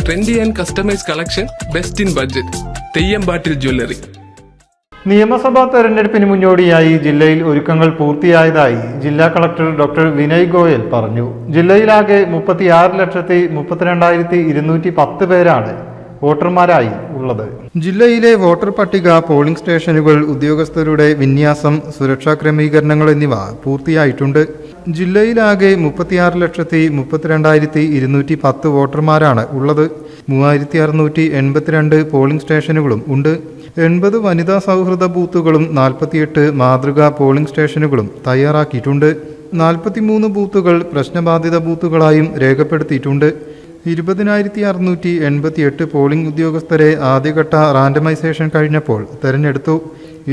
Trendy and customise collection, best in budget. തെയ്യമ്പാട്ടിൽ jewellery. നിയമസഭാ തെരഞ്ഞെടുപ്പിന് മുന്നോടിയായി ജില്ലയിൽ ഒരുക്കങ്ങൾ പൂർത്തിയായതായി ജില്ലാ കളക്ടർ ഡോക്ടർ വിനയ് ഗോയൽ പറഞ്ഞു. ജില്ലയിലാകെ 36,32,210 പേരാണ് വോട്ടർമാരായി ഉള്ളത്. ജില്ലയിലെ വോട്ടർ പട്ടിക, പോളിംഗ് സ്റ്റേഷനുകൾ, ഉദ്യോഗസ്ഥരുടെ വിന്യാസം, സുരക്ഷാ ക്രമീകരണങ്ങൾ എന്നിവ പൂർത്തിയായിട്ടുണ്ട്. ജില്ലയിലാകെ 36,32,210 വോട്ടർമാരാണ് ഉള്ളത്. 3,682 പോളിംഗ് സ്റ്റേഷനുകളും ഉണ്ട്. 80 വനിതാ സൗഹൃദ ബൂത്തുകളും 48 മാതൃകാ പോളിംഗ് സ്റ്റേഷനുകളും തയ്യാറാക്കിയിട്ടുണ്ട്. 43 ബൂത്തുകൾ പ്രശ്നബാധിത ബൂത്തുകളായും രേഖപ്പെടുത്തിയിട്ടുണ്ട്. 20,688 പോളിംഗ് ഉദ്യോഗസ്ഥരെ ആദ്യഘട്ട റാൻഡമൈസേഷൻ കഴിഞ്ഞപ്പോൾ തെരഞ്ഞെടുത്തു.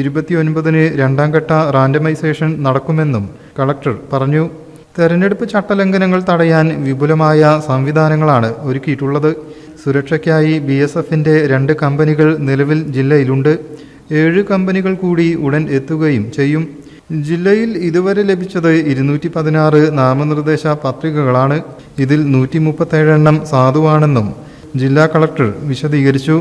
29-ന് രണ്ടാം ഘട്ട റാൻഡമൈസേഷൻ നടക്കുമെന്നും കളക്ടർ പറഞ്ഞു. തെരഞ്ഞെടുപ്പ് ചട്ടലംഘനങ്ങൾ തടയാൻ വിപുലമായ സംവിധാനങ്ങളാണ് ഒരുക്കിയിട്ടുള്ളത്. സുരക്ഷയ്ക്കായി BSFന്റെ 2 കമ്പനികൾ നിലവിൽ ജില്ലയിലുണ്ട്. 7 കമ്പനികൾ കൂടി ഉടൻ എത്തുകയും ചെയ്യും. ജില്ലയിൽ ഇതുവരെ ലഭിച്ചത് 216 നാമനിർദ്ദേശ പത്രികകളാണ്. ഇതിൽ 137 എണ്ണം സാധുവാണെന്നും ജില്ലാ കളക്ടർ വിശദീകരിച്ചു.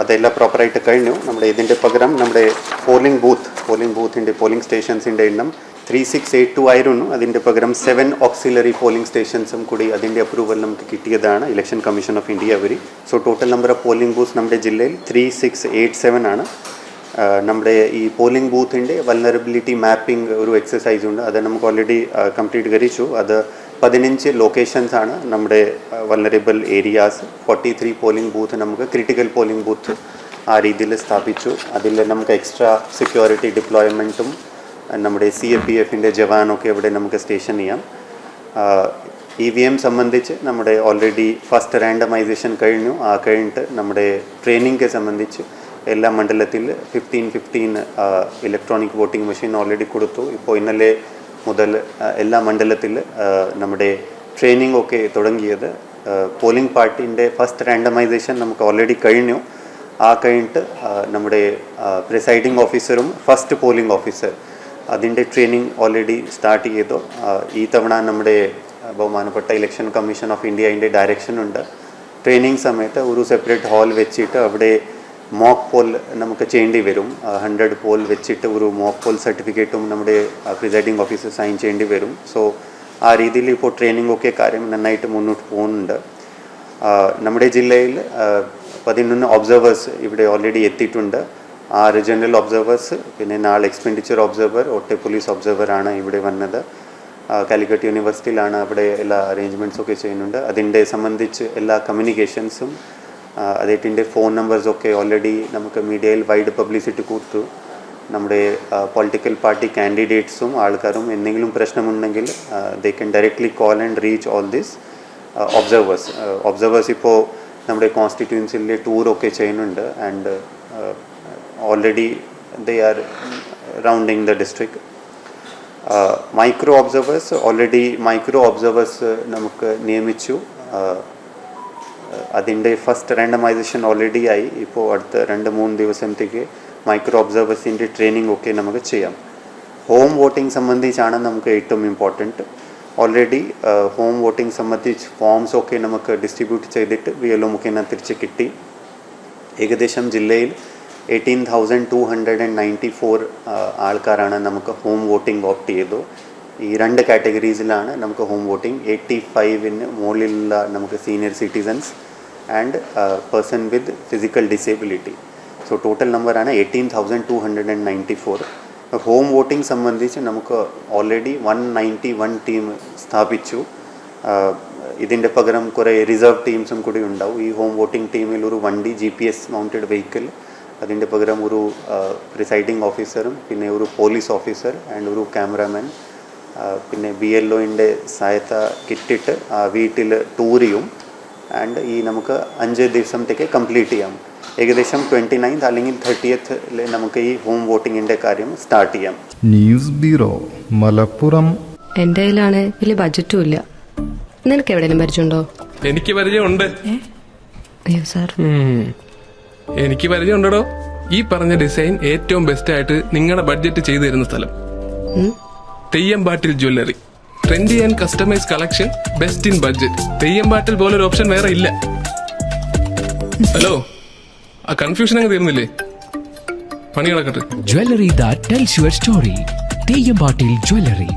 അതെല്ലാം പ്രോപ്പറായിട്ട് കഴിഞ്ഞു. ഇതിൻ്റെ പകരം നമ്മുടെ പോളിംഗ് സ്റ്റേഷൻസിൻ്റെ എണ്ണം 3682 ആയിരുന്നു. അതിൻ്റെ പകരം 7 ഓക്സിലറി പോളിംഗ് സ്റ്റേഷൻസും കൂടി അതിൻ്റെ അപ്രൂവൽ നമുക്ക് കിട്ടിയതാണ് ഇലക്ഷൻ കമ്മീഷൻ ഓഫ് ഇന്ത്യ വഴി. So total number of polling booth നമ്മുടെ ജില്ലയിൽ 3687 ആണ്. നമ്മുടെ ഈ പോളിംഗ് ബൂത്തിൻ്റെ വൾനറബിലിറ്റി മാപ്പിംഗ് ഒരു എക്സസൈസ് ഉണ്ട്. അത് നമുക്ക് ഓൾറെഡി കംപ്ലീറ്റ് കഴിച്ചു. അത് 15 ലൊക്കേഷൻസ് ആണ് നമ്മുടെ വൾനറബിൾ ഏരിയാസ്. 43 പോളിംഗ് ബൂത്ത് നമുക്ക് ക്രിട്ടിക്കൽ പോളിംഗ് ബൂത്ത് ആ രീതിയിൽ സ്ഥാപിച്ചു. അതിൽ നമുക്ക് എക്സ്ട്രാ സെക്യൂരിറ്റി ഡിപ്ലോയ്മെൻറ്റും നമ്മുടെ CAPFൻ്റെ ജവാനൊക്കെ ഇവിടെ നമുക്ക് സ്റ്റേഷൻ ചെയ്യാം. EVM സംബന്ധിച്ച് നമ്മുടെ ഓൾറെഡി ഫസ്റ്റ് റാൻഡമൈസേഷൻ കഴിഞ്ഞു. കഴിഞ്ഞിട്ട് നമ്മുടെ ട്രെയിനിങ് സംബന്ധിച്ച് എല്ലാ മണ്ഡലത്തിൽ 15 ഇലക്ട്രോണിക് വോട്ടിംഗ് മെഷീൻ ഓൾറെഡി കൊടുത്തു. ഇപ്പോൾ ഇന്നലെ മുതൽ എല്ലാ മണ്ഡലത്തിൽ നമ്മുടെ ട്രെയിനിങ് ഒക്കെ തുടങ്ങിയത്. പോളിംഗ് പാർട്ടിൻ്റെ ഫസ്റ്റ് റാൻഡമൈസേഷൻ നമുക്ക് ഓൾറെഡി കഴിഞ്ഞു. കഴിഞ്ഞിട്ട് നമ്മുടെ പ്രിസൈഡിംഗ് ഓഫീസറും ഫസ്റ്റ് പോളിംഗ് ഓഫീസർ അതിൻ്റെ ട്രെയിനിങ് ഓൾറെഡി സ്റ്റാർട്ട് ചെയ്തു. ഈ തവണ നമ്മുടെ ബഹുമാനപ്പെട്ട ഇലക്ഷൻ കമ്മീഷൻ ഓഫ് ഇന്ത്യൻ്റെ ഡയറക്ഷൻ ഉണ്ട്. ട്രെയിനിങ് സമയത്ത് ഒരു സെപ്പറേറ്റ് ഹാൾ വെച്ചിട്ട് അവിടെ മോക്ക് പോൾ നമുക്ക് ചെയ്യേണ്ടി വരും. 100 പോൾ വെച്ചിട്ട് ഒരു മോക്ക് പോൾ സർട്ടിഫിക്കറ്റും നമ്മുടെ പ്രിസൈഡിംഗ് ഓഫീസർ സൈൻ ചെയ്യേണ്ടി വരും. സോ ആ രീതിയിൽ ഇപ്പോൾ ട്രെയിനിങ് ഒക്കെ കാര്യം നന്നായിട്ട് മുന്നോട്ട് പോകുന്നുണ്ട്. നമ്മുടെ ജില്ലയിൽ 11 ഒബ്സർവേഴ്സ് ഇവിടെ ഓൾറെഡി എത്തിയിട്ടുണ്ട്. 6 ജനറൽ ഒബ്സർവേഴ്സ്, പിന്നെ 4 എക്സ്പെൻഡിച്ചർ ഒബ്സർവർ, ഒറ്റ പോലീസ് ഒബ്സർവറാണ് ഇവിടെ വന്നത്. കാലിക്കറ്റ് യൂണിവേഴ്സിറ്റിയിലാണ് അവിടെ എല്ലാ അറേഞ്ച്മെൻറ്റ്സും ഒക്കെ ചെയ്യുന്നുണ്ട്. അതിൻ്റെ സംബന്ധിച്ച് എല്ലാ കമ്മ്യൂണിക്കേഷൻസും അതിൻ്റെ ഫോൺ നമ്പേഴ്സൊക്കെ ഓൾറെഡി നമുക്ക് മീഡിയയിൽ വൈഡ് പബ്ലിസിറ്റി കൊടുത്തു. നമ്മുടെ പൊളിറ്റിക്കൽ പാർട്ടി കാൻഡിഡേറ്റ്സും ആൾക്കാരും എന്തെങ്കിലും പ്രശ്നമുണ്ടെങ്കിൽ they can directly call and reach all this observers ഇപ്പോൾ നമ്മുടെ കോൺസ്റ്റിറ്റ്യുവൻസിലെ ടൂറൊക്കെ ചെയ്യുന്നുണ്ട്. And already they are rounding the district. Micro observers നമുക്ക് നിയമിച്ചു. അതിൻ്റെ ഫസ്റ്റ് റാൻഡമൈസേഷൻ ഓൾറെഡി ആയി. ഇപ്പോൾ അടുത്ത 2-3 ദിവസത്തേക്ക് മൈക്രോ ഒബ്സർവേഴ്സിൻ്റെ ട്രെയിനിങ് ഒക്കെ നമുക്ക് ചെയ്യാം. ഹോം വോട്ടിംഗ് സംബന്ധിച്ചാണ് നമുക്ക് ഏറ്റവും ഇമ്പോർട്ടൻറ്റ്. ഓൾറെഡി ഹോം വോട്ടിംഗ് സംബന്ധിച്ച് ഫോംസ് ഒക്കെ നമുക്ക് ഡിസ്ട്രിബ്യൂട്ട് ചെയ്തിട്ട് VLO മുഖേന തിരിച്ച് കിട്ടി. ഏകദേശം ജില്ലയിൽ 18,294 ആൾക്കാരാണ് നമുക്ക് ഹോം വോട്ടിംഗ് ഓപ്റ്റ് ചെയ്തു. ഈ 2 കാറ്റഗറീസിലാണ് നമുക്ക് ഹോം വോട്ടിംഗ്. 85-ന് മുകളിലുള്ള നമുക്ക് senior citizens and person with physical disability. So total നമ്പറാണ് 18,294. ഹോം വോട്ടിംഗ് സംബന്ധിച്ച് നമുക്ക് ഓൾറെഡി 191 ടീം സ്ഥാപിച്ചു. ഇതിൻ്റെ പകരം കുറേ റിസർവ് ടീംസും കൂടി ഉണ്ടാവും. ഈ ഹോം വോട്ടിംഗ് ടീമിൽ ഒരു വണ്ടി, GPS മൗണ്ടഡ് വെഹിക്കിൾ, അതിൻ്റെ പകരം ഒരു പ്രിസൈഡിംഗ് ഓഫീസറും പിന്നെ ഒരു പോലീസ് ഓഫീസർ ആൻഡ് ഒരു ക്യാമറാമാൻ, പിന്നെ BLOൻ്റെ സഹായത കിട്ടിയിട്ട് വീട്ടിൽ ടൂർ ചെയ്യും. ആൻഡ് ഈ നമുക്ക് 5 ദിവസത്തേക്ക് കംപ്ലീറ്റ് ചെയ്യാം. ഏകദേശം 29th അല്ലെങ്കിൽ 30th നമുക്ക് ഈ ഹോം വോട്ടിങ്ങിൻ്റെ കാര്യം സ്റ്റാർട്ട് ചെയ്യാം. News bureau, Malappuram. എൻ്റെ കയ്യിലാണ് വലിയ ബഡ്ജറ്റും ഇല്ല. നിനക്ക് എവിടെയെങ്കിലും പരിചയമുണ്ടോ? എനിക്ക് പരിചയമുണ്ട്. അയ്യോ സാർ, എനിക്ക് പരിചയമുണ്ടോ. ഈ പറഞ്ഞ ഡിസൈൻ ഏറ്റവും ബെസ്റ്റ് ആയിട്ട് നിങ്ങളുടെ ബഡ്ജറ്റ് ചെയ്തു തരുന്ന സ്ഥലം Theyyampattil jewellery. Trendy and customise collection, best in budget. Theyyampattil പോലൊരു ഓപ്ഷൻ വേറെ ഇല്ല. ഹലോ, ആ കൺഫ്യൂഷൻ അങ്ങ് തീർന്നില്ലേ? പണി നടക്കട്ടെ. Jewelry that tells your story. തെയ്യമ്പാട്ടിൽ jewellery.